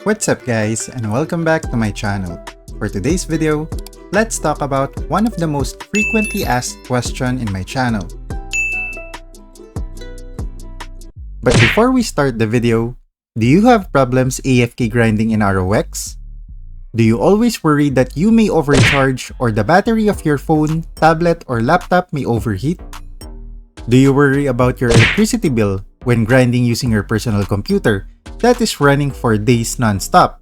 What's up guys, and welcome back to my channel. For today's video, let's talk about one of the most frequently asked questions in my channel. But before we start the video, do you have problems AFK grinding in ROX? Do you always worry that you may overcharge or the battery of your phone, tablet, or laptop may overheat? Do you worry about your electricity bill when grinding using your personal computer that is running for days non-stop?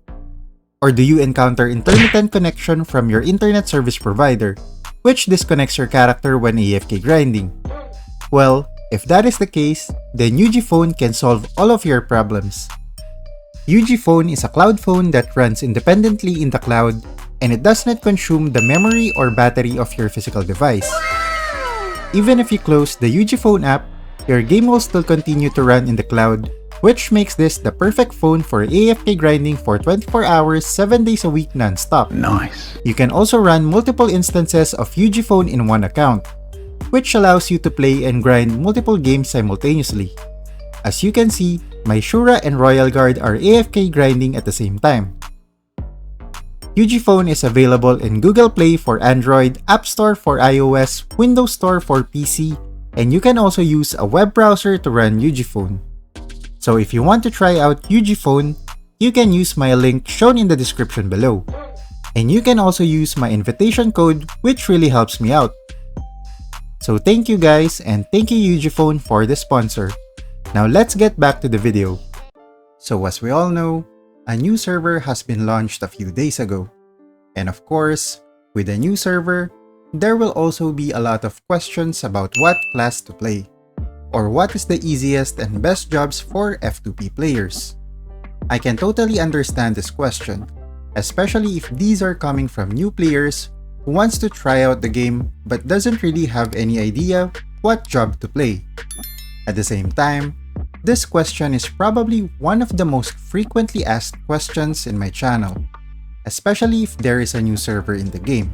Or do you encounter intermittent connection from your internet service provider, which disconnects your character when AFK grinding? Well, if that is the case, then UgPhone can solve all of your problems. UgPhone is a cloud phone that runs independently in the cloud, and it does not consume the memory or battery of your physical device. Even if you close the UgPhone app, your game will still continue to run in the cloud, which makes this the perfect phone for AFK grinding for 24 hours, 7 days a week non-stop. Nice. You can also run multiple instances of UgPhone in one account, which allows you to play and grind multiple games simultaneously. As you can see, my Shura and Royal Guard are AFK grinding at the same time. UgPhone is available in Google Play for Android, App Store for iOS, Windows Store for PC, and you can also use a web browser to run UgPhone. So if you want to try out UgPhone, you can use my link shown in the description below. And you can also use my invitation code, which really helps me out. So thank you guys, and thank you UgPhone for the sponsor. Now let's get back to the video. So as we all know, a new server has been launched a few days ago. And of course, with a new server, there will also be a lot of questions about what class to play, or what is the easiest and best jobs for F2P players. I can totally understand this question, especially if these are coming from new players who wants to try out the game but doesn't really have any idea what job to play. At the same time, this question is probably one of the most frequently asked questions in my channel, especially if there is a new server in the game.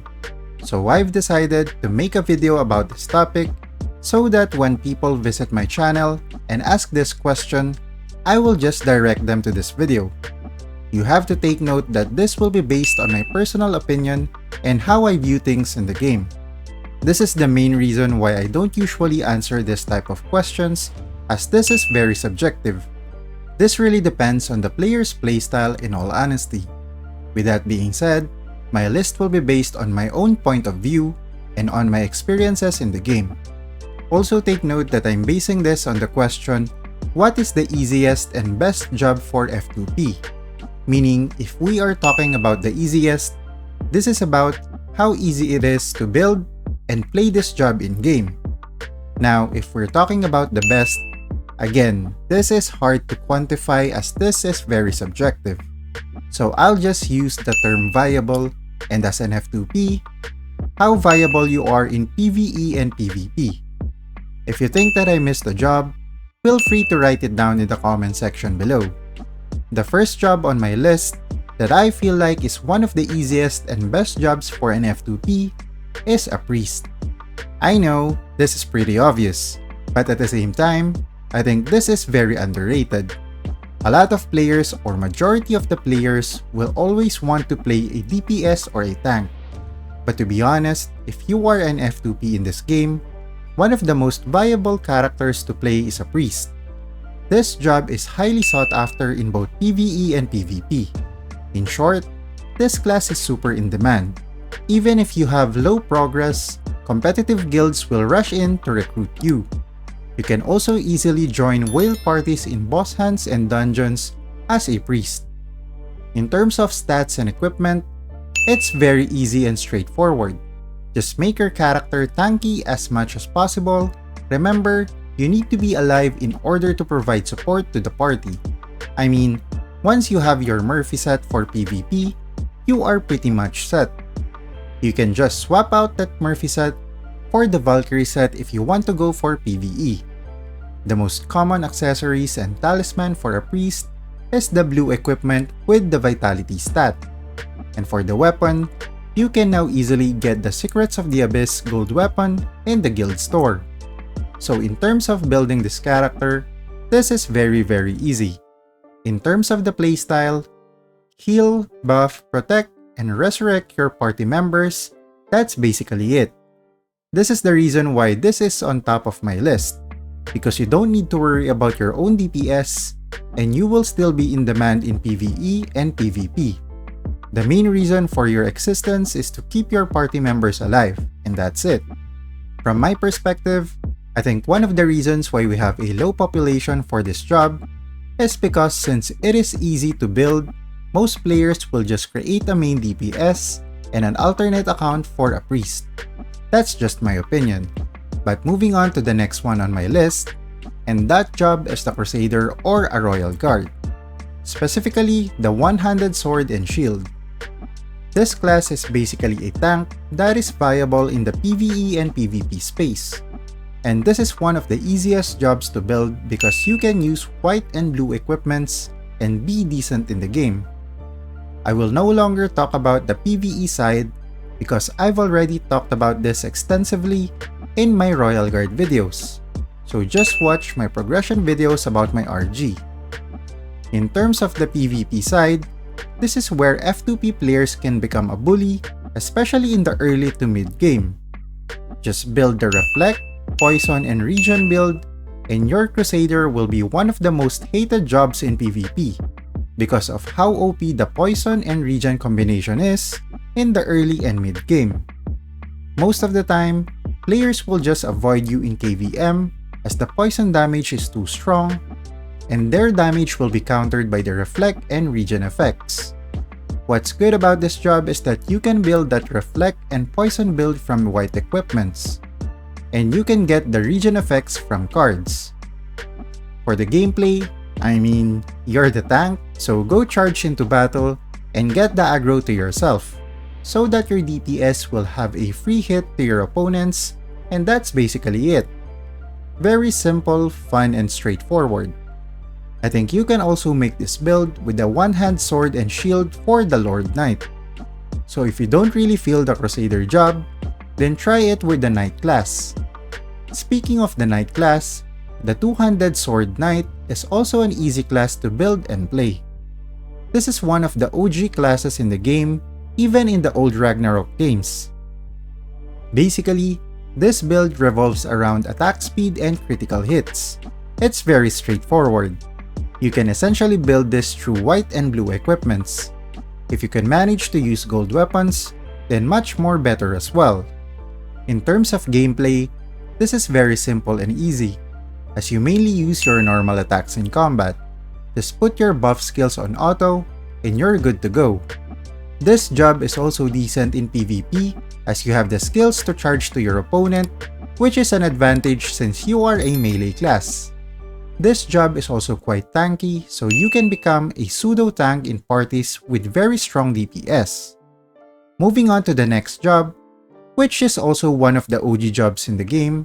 So I've decided to make a video about this topic so that when people visit my channel and ask this question, I will just direct them to this video. You have to take note that this will be based on my personal opinion and how I view things in the game. This is the main reason why I don't usually answer this type of questions, as this is very subjective. This really depends on the player's playstyle in all honesty. With that being said, my list will be based on my own point of view and on my experiences in the game. Also take note that I'm basing this on the question, what is the easiest and best job for F2P? Meaning, if we are talking about the easiest, this is about how easy it is to build and play this job in-game. Now, if we're talking about the best, again, this is hard to quantify as this is very subjective. So I'll just use the term viable, and as an F2P, how viable you are in PvE and PvP. If you think that I missed a job, feel free to write it down in the comment section below. The first job on my list that I feel like is one of the easiest and best jobs for an F2P is a priest. I know this is pretty obvious, but at the same time, I think this is very underrated. A lot of players or majority of the players will always want to play a DPS or a tank. But to be honest, if you are an F2P in this game, one of the most viable characters to play is a priest. This job is highly sought after in both PvE and PvP. In short, this class is super in demand. Even if you have low progress, competitive guilds will rush in to recruit you. You can also easily join whale parties in boss hunts and dungeons as a priest. In terms of stats and equipment, it's very easy and straightforward. Just make your character tanky as much as possible. Remember, you need to be alive in order to provide support to the party. I mean, once you have your Murphy set for PvP, you are pretty much set. You can just swap out that Murphy set for the Valkyrie set if you want to go for PvE. The most common accessories and talisman for a priest is the blue equipment with the vitality stat. And for the weapon, you can now easily get the Secrets of the Abyss gold weapon in the guild store. So in terms of building this character, this is very easy. In terms of the playstyle, Heal, buff, protect, and resurrect your party members. That's basically it. This is the reason why this is on top of my list, because you don't need to worry about your own DPS, and you will still be in demand in PvE and PvP. The main reason for your existence is to keep your party members alive, and that's it. From my perspective, I think one of the reasons why we have a low population for this job is because since it is easy to build, most players will just create a main DPS and an alternate account for a priest. That's just my opinion. But moving on to the next one on my list, and that job is the Crusader or a Royal Guard. Specifically, the one-handed sword and shield. This class is basically a tank that is viable in the PvE and PvP space. And this is one of the easiest jobs to build because you can use white and blue equipments and be decent in the game. I will no longer talk about the PvE side because I've already talked about this extensively in my Royal Guard videos. So just watch my progression videos about my RG. In terms of the PvP side, this is where F2P players can become a bully, especially in the early to mid game. Just build the Reflect, Poison, and Regen build, and your Crusader will be one of the most hated jobs in PvP because of how OP the Poison and Regen combination is in the early and mid game. Most of the time, players will just avoid you in KVM as the poison damage is too strong, and their damage will be countered by the Reflect and Regen effects. What's good about this job is that you can build that Reflect and Poison build from white equipments, and you can get the Regen effects from cards. For the gameplay, I mean, you're the tank, so go charge into battle and get the aggro to yourself, so that your DPS will have a free hit to your opponents, and that's basically it. Very simple, fun, and straightforward. I think you can also make this build with the one-hand sword and shield for the Lord Knight. So if you don't really feel the Crusader job, then try it with the Knight class. Speaking of the Knight class, the two-handed sword Knight is also an easy class to build and play. This is one of the OG classes in the game, even in the old Ragnarok games. Basically, this build revolves around attack speed and critical hits. It's very straightforward. You can essentially build this through white and blue equipments. If you can manage to use gold weapons, then much more better as well. In terms of gameplay, this is very simple and easy, as you mainly use your normal attacks in combat. Just put your buff skills on auto, and you're good to go. This job is also decent in PvP, as you have the skills to charge to your opponent, which is an advantage since you are a melee class. This job is also quite tanky, so you can become a pseudo-tank in parties with very strong DPS. Moving on to the next job, which is also one of the OG jobs in the game,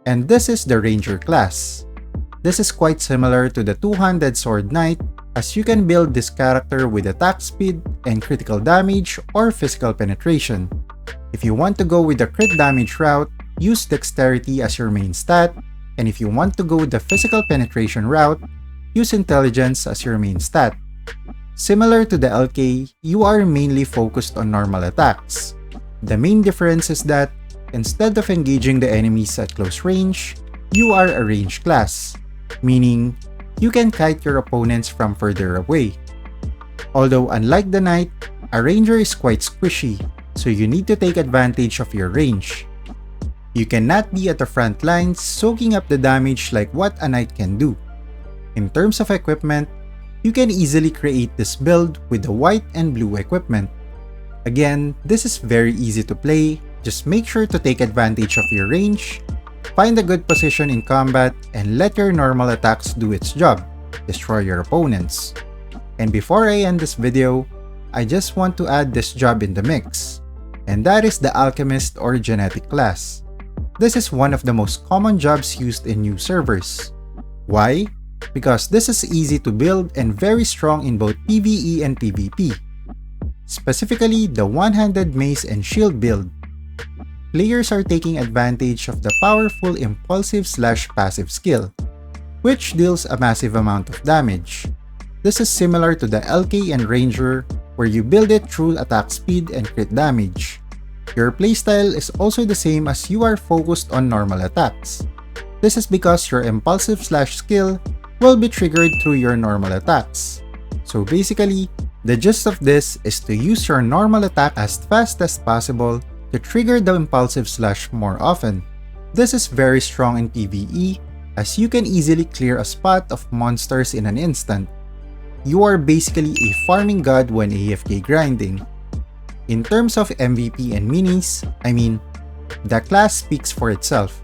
and this is the Ranger class. This is quite similar to the two-handed sword Knight, as you can build this character with attack speed and critical damage or physical penetration. If you want to go with the crit damage route, use dexterity as your main stat, and if you want to go with the physical penetration route, use intelligence as your main stat. Similar to the LK, you are mainly focused on normal attacks. The main difference is that, instead of engaging the enemies at close range, you are a range class, meaning you can kite your opponents from further away. Although unlike the Knight, a Ranger is quite squishy, so you need to take advantage of your range. You cannot be at the front lines soaking up the damage like what a Knight can do. In terms of equipment, you can easily create this build with the white and blue equipment. Again, this is very easy to play, just make sure to take advantage of your range, find a good position in combat, and let your normal attacks do its job, destroy your opponents. And before I end this video, I just want to add this job in the mix, and that is the Alchemist or Genetic class. This is one of the most common jobs used in new servers. Why? Because this is easy to build and very strong in both PvE and PvP. Specifically, the one-handed mace and shield build. Players are taking advantage of the powerful impulsive/passive skill, which deals a massive amount of damage. This is similar to the LK and Ranger, where you build it through attack speed and crit damage. Your playstyle is also the same as you are focused on normal attacks. This is because your impulsive slash skill will be triggered through your normal attacks. So basically, the gist of this is to use your normal attack as fast as possible to trigger the impulsive slash more often. This is very strong in PvE as you can easily clear a spot of monsters in an instant. You are basically a farming god when AFK grinding. In terms of MVP and minis, the class speaks for itself.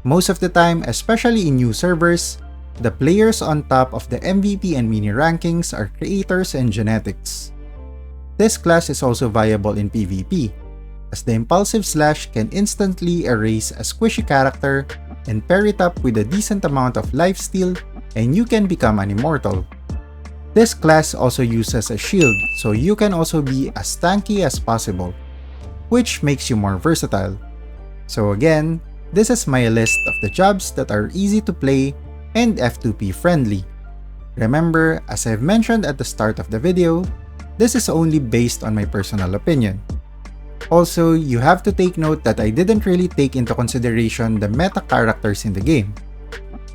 Most of the time, especially in new servers, the players on top of the MVP and mini rankings are creators and genetics. This class is also viable in PvP, as the impulsive slash can instantly erase a squishy character and pair it up with a decent amount of lifesteal and you can become an immortal. This class also uses a shield, so you can also be as tanky as possible, which makes you more versatile. So again, this is my list of the jobs that are easy to play and F2P friendly. Remember, as I've mentioned at the start of the video, this is only based on my personal opinion. Also, you have to take note that I didn't really take into consideration the meta characters in the game.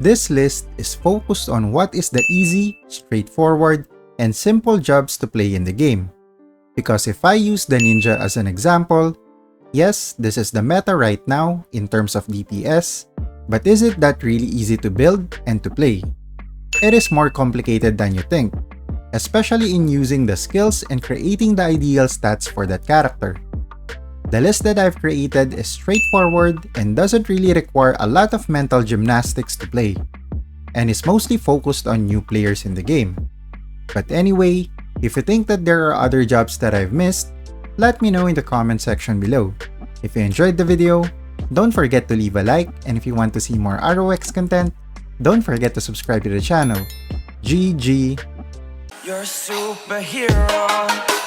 This list is focused on what is the easy, straightforward, and simple jobs to play in the game. Because if I use the ninja as an example, yes, this is the meta right now in terms of DPS, but is it that really easy to build and to play? It is more complicated than you think, especially in using the skills and creating the ideal stats for that character. The list that I've created is straightforward and doesn't really require a lot of mental gymnastics to play, and is mostly focused on new players in the game. But anyway, if you think that there are other jobs that I've missed, let me know in the comment section below. If you enjoyed the video, don't forget to leave a like, and if you want to see more ROX content, don't forget to subscribe to the channel. GG! You're a superhero.